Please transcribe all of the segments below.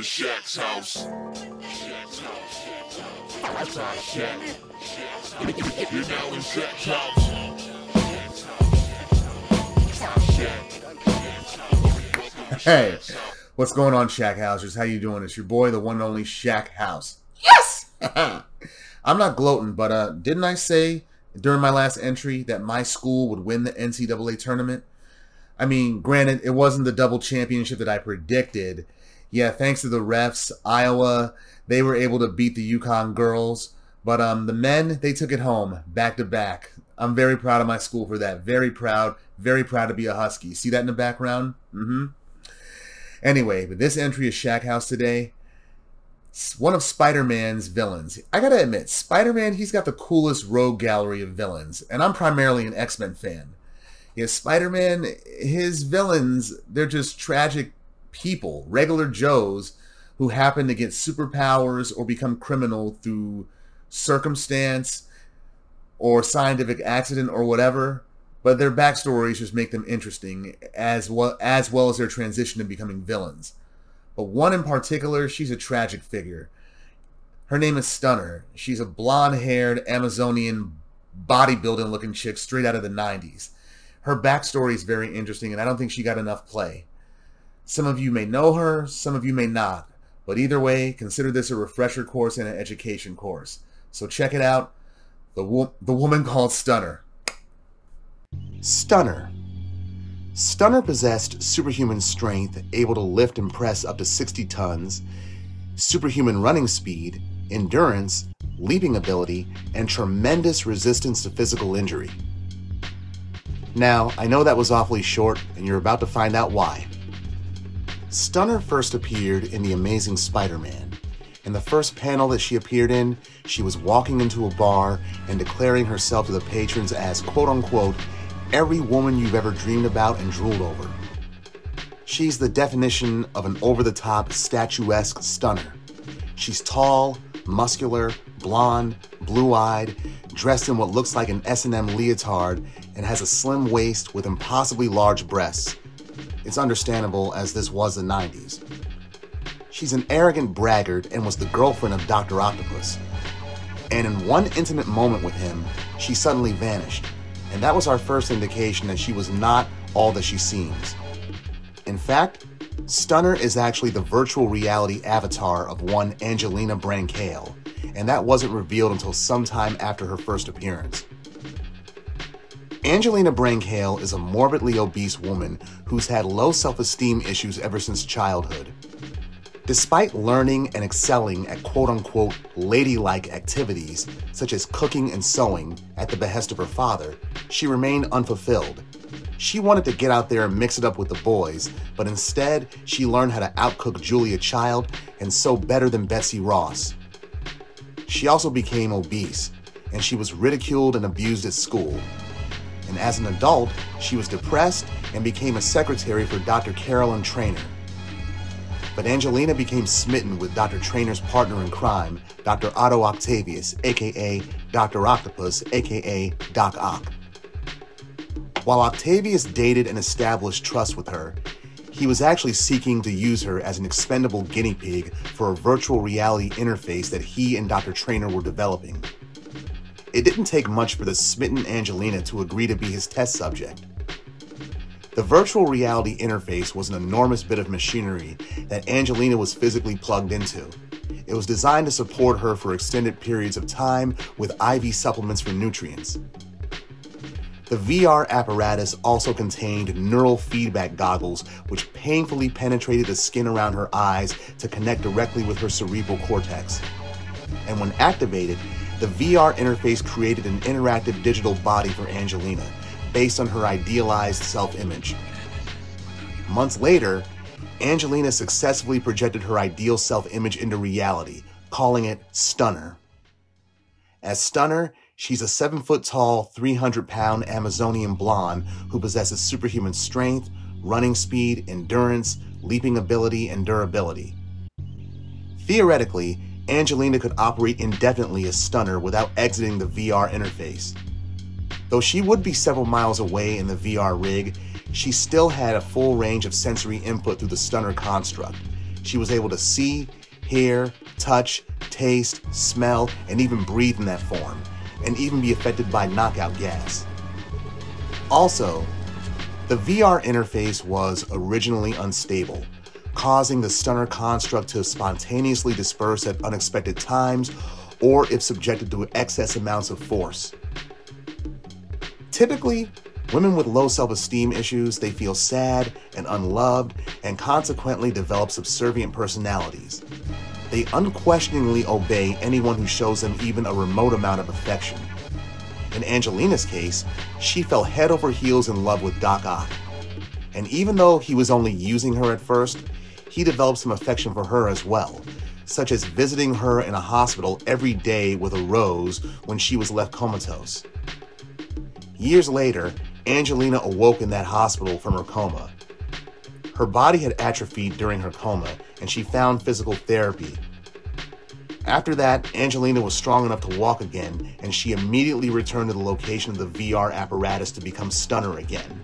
Shaq's house. Shaq's house. Outside Shaq. You're now in Shaq's house. Hey, what's going on, Shaq Housers? How you doing? It's your boy, the one and only Shaq House. Yes! I'm not gloating, but didn't I say during my last entry that my school would win the NCAA tournament? I mean, granted, it wasn't the double championship that I predicted. Yeah, thanks to the refs, Iowa, they were able to beat the UConn girls. But the men, they took it home, back to back. I'm very proud of my school for that. Very proud to be a Husky. See that in the background? Anyway, but this entry is Shaq House today. One of Spider-Man's villains. I gotta admit, Spider-Man, he's got the coolest rogue gallery of villains. And I'm primarily an X-Men fan. Yeah, Spider-Man, his villains, they're just tragic people, regular Joes, who happen to get superpowers or become criminal through circumstance or scientific accident or whatever. But their backstories just make them interesting, as well as their transition to becoming villains. But one in particular, she's a tragic figure. Her name is Stunner. She's a blonde-haired Amazonian bodybuilding-looking chick straight out of the 90s. Her backstory is very interesting, and I don't think she got enough play. Some of you may know her, some of you may not. But either way, consider this a refresher course and an education course. So check it out. The Woman Called Stunner. Stunner. Stunner possessed superhuman strength, able to lift and press up to 60 tons, superhuman running speed, endurance, leaping ability, and tremendous resistance to physical injury. Now, I know that was awfully short, and you're about to find out why. Stunner first appeared in The Amazing Spider-Man. In the first panel that she appeared in, she was walking into a bar and declaring herself to the patrons as, quote-unquote, every woman you've ever dreamed about and drooled over. She's the definition of an over-the-top, statuesque stunner. She's tall, muscular, blonde, blue-eyed, dressed in what looks like an S&M leotard, and has a slim waist with impossibly large breasts. It's understandable, as this was the 90s. She's an arrogant braggart and was the girlfriend of Dr. Octopus. And in one intimate moment with him, she suddenly vanished. And that was our first indication that she was not all that she seems. In fact, Stunner is actually the virtual reality avatar of one Angelina Brancale, and that wasn't revealed until sometime after her first appearance. Angelina Brancale is a morbidly obese woman who's had low self-esteem issues ever since childhood. Despite learning and excelling at quote-unquote ladylike activities, such as cooking and sewing, at the behest of her father, she remained unfulfilled. She wanted to get out there and mix it up with the boys, but instead, she learned how to outcook Julia Child and sew better than Betsy Ross. She also became obese, and she was ridiculed and abused at school. And as an adult, she was depressed and became a secretary for Dr. Carolyn Trainer. But Angelina became smitten with Dr. Trainer's partner in crime, Dr. Otto Octavius, aka Dr. Octopus, aka Doc Ock. While Octavius dated and established trust with her, he was actually seeking to use her as an expendable guinea pig for a virtual reality interface that he and Dr. Trainer were developing. It didn't take much for the smitten Angelina to agree to be his test subject. The virtual reality interface was an enormous bit of machinery that Angelina was physically plugged into. It was designed to support her for extended periods of time with IV supplements for nutrients. The VR apparatus also contained neural feedback goggles which painfully penetrated the skin around her eyes to connect directly with her cerebral cortex. And when activated, the VR interface created an interactive digital body for Angelina, based on her idealized self-image. Months later, Angelina successfully projected her ideal self-image into reality, calling it Stunner. As Stunner, she's a 7-foot-tall, 300-pound Amazonian blonde who possesses superhuman strength, running speed, endurance, leaping ability, and durability. Theoretically, Angelina could operate indefinitely as Stunner without exiting the VR interface. Though she would be several miles away in the VR rig, she still had a full range of sensory input through the Stunner construct. She was able to see, hear, touch, taste, smell, and even breathe in that form, and even be affected by knockout gas. Also, the VR interface was originally unstable, causing the stunner construct to spontaneously disperse at unexpected times or if subjected to excess amounts of force. Typically, women with low self-esteem issues, they feel sad and unloved and consequently develop subservient personalities. They unquestioningly obey anyone who shows them even a remote amount of affection. In Angelina's case, she fell head over heels in love with Doc Ock. And even though he was only using her at first, he developed some affection for her as well, such as visiting her in a hospital every day with a rose when she was left comatose. Years later, Angelina awoke in that hospital from her coma. Her body had atrophied during her coma, and she found physical therapy. After that, Angelina was strong enough to walk again, and she immediately returned to the location of the VR apparatus to become Stunner again.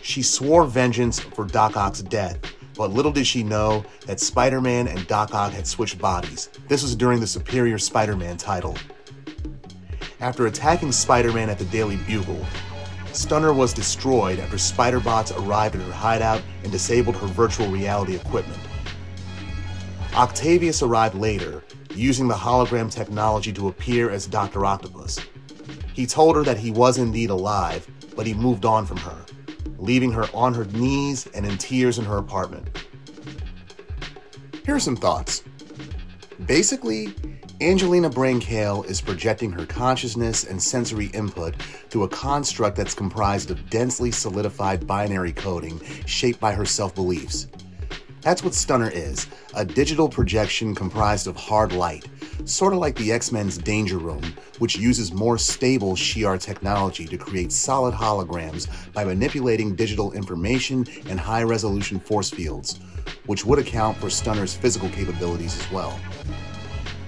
She swore vengeance for Doc Ock's death, but little did she know that Spider-Man and Doc Ock had switched bodies. This was during the Superior Spider-Man title. After attacking Spider-Man at the Daily Bugle, Stunner was destroyed after Spider-Bots arrived at her hideout and disabled her virtual reality equipment. Octavius arrived later, using the hologram technology to appear as Dr. Octopus. He told her that he was indeed alive, but he moved on from her, leaving her on her knees and in tears in her apartment. Here are some thoughts. Basically, Angelina Brancale is projecting her consciousness and sensory input through a construct that's comprised of densely solidified binary coding shaped by her self-beliefs. That's what Stunner is, a digital projection comprised of hard light, sort of like the X-Men's Danger Room, which uses more stable Shi'ar technology to create solid holograms by manipulating digital information and high-resolution force fields, which would account for Stunner's physical capabilities as well.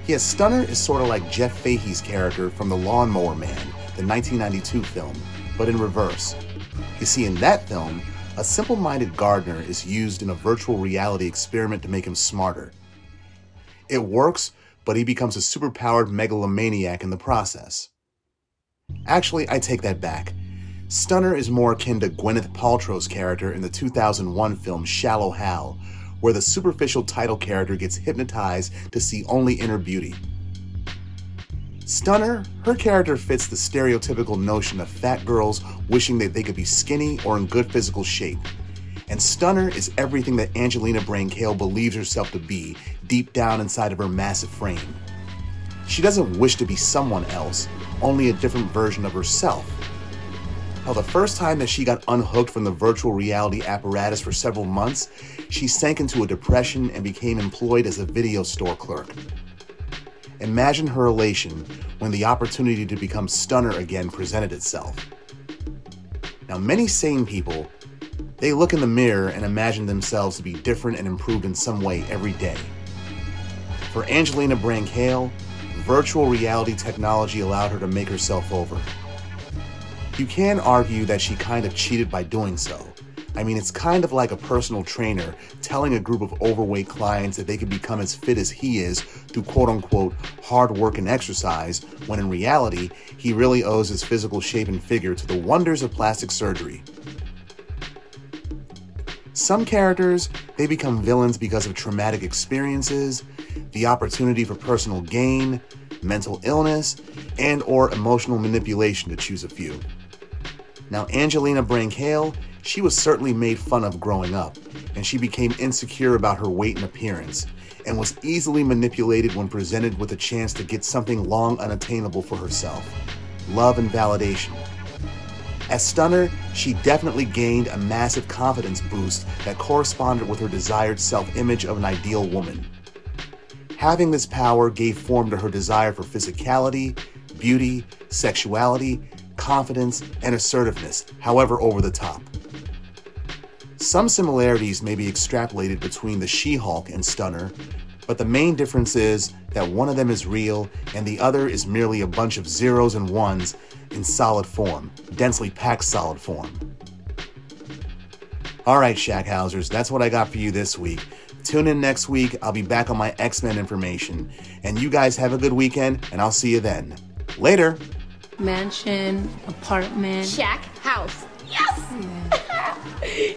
Yes, Stunner is sort of like Jeff Fahey's character from The Lawnmower Man, the 1992 film, but in reverse. You see, in that film, a simple-minded gardener is used in a virtual reality experiment to make him smarter. It works, but he becomes a superpowered megalomaniac in the process. Actually, I take that back. Stunner is more akin to Gwyneth Paltrow's character in the 2001 film Shallow Hal, where the superficial title character gets hypnotized to see only inner beauty. Stunner, her character fits the stereotypical notion of fat girls wishing that they could be skinny or in good physical shape. And Stunner is everything that Angelina Brancale believes herself to be deep down inside of her massive frame. She doesn't wish to be someone else, only a different version of herself. Now, the first time that she got unhooked from the virtual reality apparatus for several months, she sank into a depression and became employed as a video store clerk. Imagine her elation when the opportunity to become Stunner again presented itself. Now, many sane people, they look in the mirror and imagine themselves to be different and improved in some way every day. For Angelina Brancale, virtual reality technology allowed her to make herself over. You can argue that she kind of cheated by doing so. I mean, it's kind of like a personal trainer telling a group of overweight clients that they can become as fit as he is through quote-unquote hard work and exercise, when in reality, he really owes his physical shape and figure to the wonders of plastic surgery. Some characters, they become villains because of traumatic experiences, the opportunity for personal gain, mental illness, and or emotional manipulation, to choose a few. Now, Angelina Brancale, she was certainly made fun of growing up, and she became insecure about her weight and appearance, and was easily manipulated when presented with a chance to get something long unattainable for herself: love and validation. As Stunner, she definitely gained a massive confidence boost that corresponded with her desired self-image of an ideal woman. Having this power gave form to her desire for physicality, beauty, sexuality, confidence, and assertiveness, however over the top. Some similarities may be extrapolated between the She-Hulk and Stunner, but the main difference is that one of them is real and the other is merely a bunch of zeros and ones in solid form, densely packed solid form. Alright, Shackhousers, that's what I got for you this week. Tune in next week. I'll be back on my X-Men information. And you guys have a good weekend, and I'll see you then. Later. Mansion, apartment. Shack, house. Yes! Yeah.